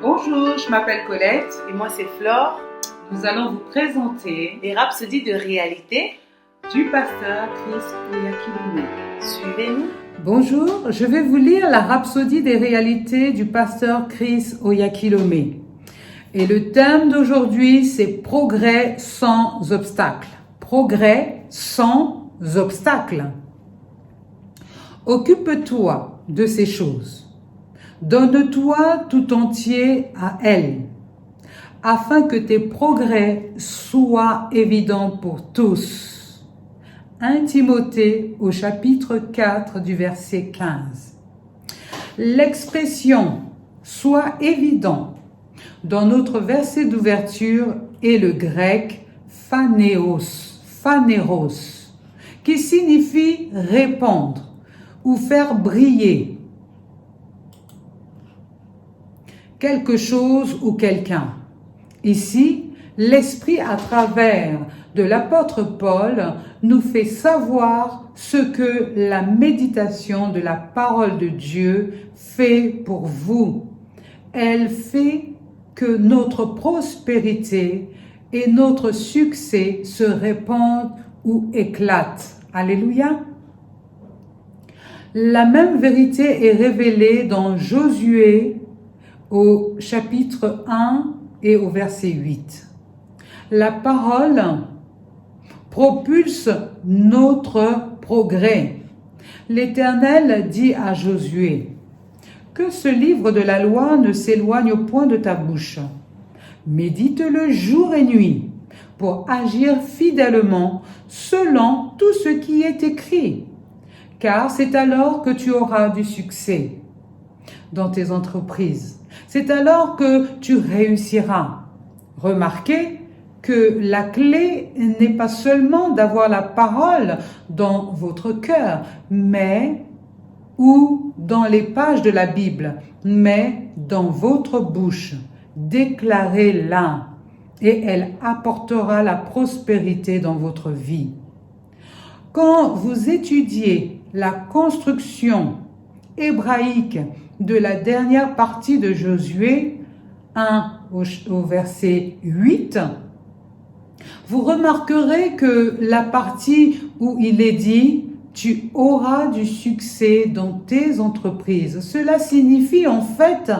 Bonjour, je m'appelle Colette. Et moi c'est Flore. Nous allons vous présenter les rhapsodies de réalité du pasteur Chris Oyakhilome. Suivez-nous. Bonjour, je vais vous lire la rhapsodie des réalités du pasteur Chris Oyakhilome. Et le thème d'aujourd'hui, c'est progrès sans obstacle. Progrès sans obstacle. Occupe-toi de ces choses. Donne-toi tout entier à elles, afin que tes progrès soient évidents pour tous. 1 Timothée au chapitre 4 du verset 15. L'expression « soit évident » dans notre verset d'ouverture est le grec « phanéros », qui signifie répandre ou faire briller quelque chose ou quelqu'un. Ici, l'Esprit à travers de l'apôtre Paul nous fait savoir ce que la méditation de la parole de Dieu fait pour vous. Elle fait que notre prospérité et notre succès se répandent ou éclatent. Alléluia. La même vérité est révélée dans Josué au chapitre 1 et au verset 8. La parole propulse notre progrès. L'Éternel dit à Josué, « Que ce livre de la loi ne s'éloigne point de ta bouche. Médite-le jour et nuit pour agir fidèlement selon tout ce qui est écrit, car c'est alors que tu auras du succès dans tes entreprises. C'est alors que tu réussiras. » Remarquez que la clé n'est pas seulement d'avoir la parole dans votre cœur, ou dans les pages de la Bible, mais dans votre bouche. Déclarez-la et elle apportera la prospérité dans votre vie. Quand vous étudiez la construction hébraïque de la dernière partie de Josué 1 au verset 8, vous remarquerez que la partie où il est dit « Tu auras du succès dans tes entreprises », cela signifie en fait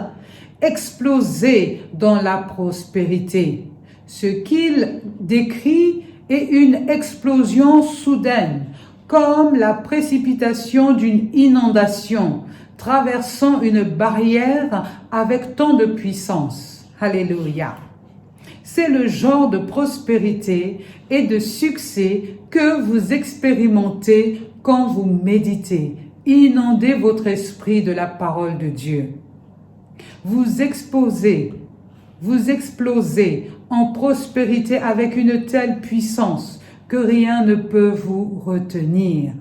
exploser dans la prospérité. Ce qu'il décrit est une explosion soudaine, comme la précipitation d'une inondation, traversant une barrière avec tant de puissance. Alléluia. C'est le genre de prospérité et de succès que vous expérimentez quand vous méditez. Inondez votre esprit de la parole de Dieu. Vous explosez en prospérité avec une telle puissance que rien ne peut vous retenir.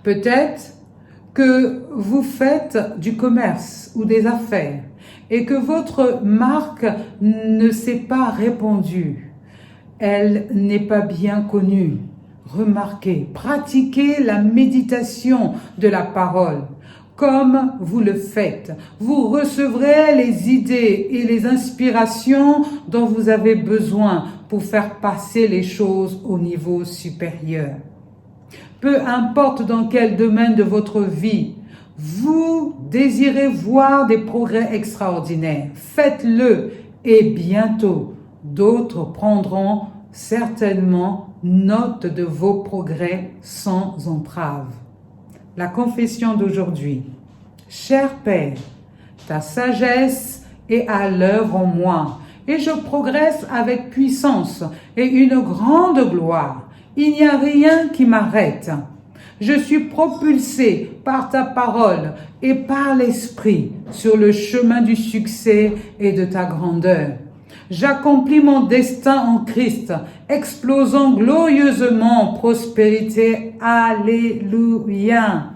Peut-être que vous faites du commerce ou des affaires et que votre marque ne s'est pas répandue. Elle n'est pas bien connue. Remarquez, pratiquez la méditation de la parole. Comme vous le faites, vous recevrez les idées et les inspirations dont vous avez besoin pour faire passer les choses au niveau supérieur. Peu importe dans quel domaine de votre vie, vous désirez voir des progrès extraordinaires. Faites-le et bientôt, d'autres prendront certainement note de vos progrès sans entrave. La confession d'aujourd'hui. Cher Père, ta sagesse est à l'œuvre en moi et je progresse avec puissance et une grande gloire. Il n'y a rien qui m'arrête. Je suis propulsé par ta parole et par l'Esprit sur le chemin du succès et de ta grandeur. J'accomplis mon destin en Christ, explosant glorieusement en prospérité. Alléluia.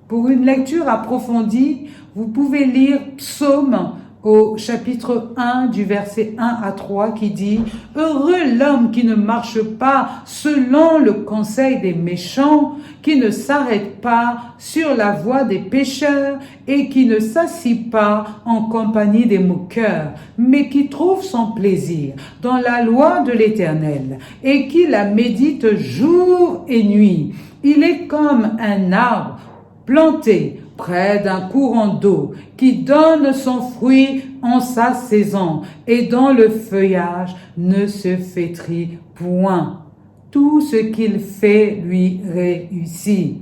Pour une lecture approfondie, vous pouvez lire Psaume au chapitre 1 du verset 1 à 3 qui dit « Heureux l'homme qui ne marche pas selon le conseil des méchants, qui ne s'arrête pas sur la voie des pécheurs et qui ne s'assit pas en compagnie des moqueurs, mais qui trouve son plaisir dans la loi de l'Éternel et qui la médite jour et nuit. Il est comme un arbre planté près d'un courant d'eau, qui donne son fruit en sa saison, et dont le feuillage ne se flétrit point. Tout ce qu'il fait lui réussit. »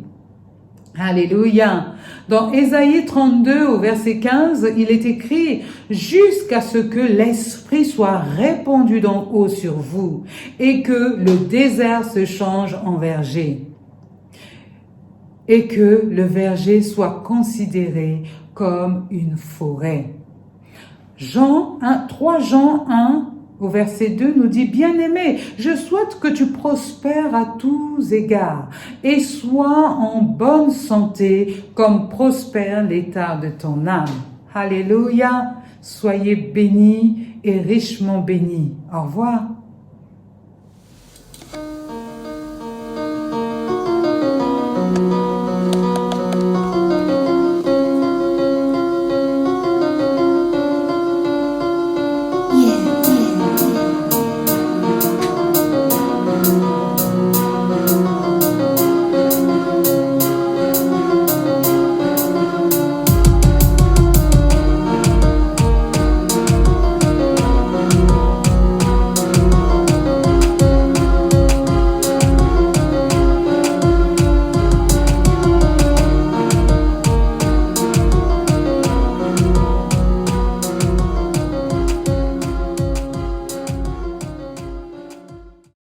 Alléluia. Dans Ésaïe 32 au verset 15, il est écrit « Jusqu'à ce que l'Esprit soit répandu d'en haut sur vous, et que le désert se change en verger. » Et que le verger soit considéré comme une forêt. 3 Jean 1 au verset 2 nous dit « Bien-aimé, je souhaite que tu prospères à tous égards et sois en bonne santé comme prospère l'état de ton âme. » Alléluia, soyez bénis et richement bénis. Au revoir.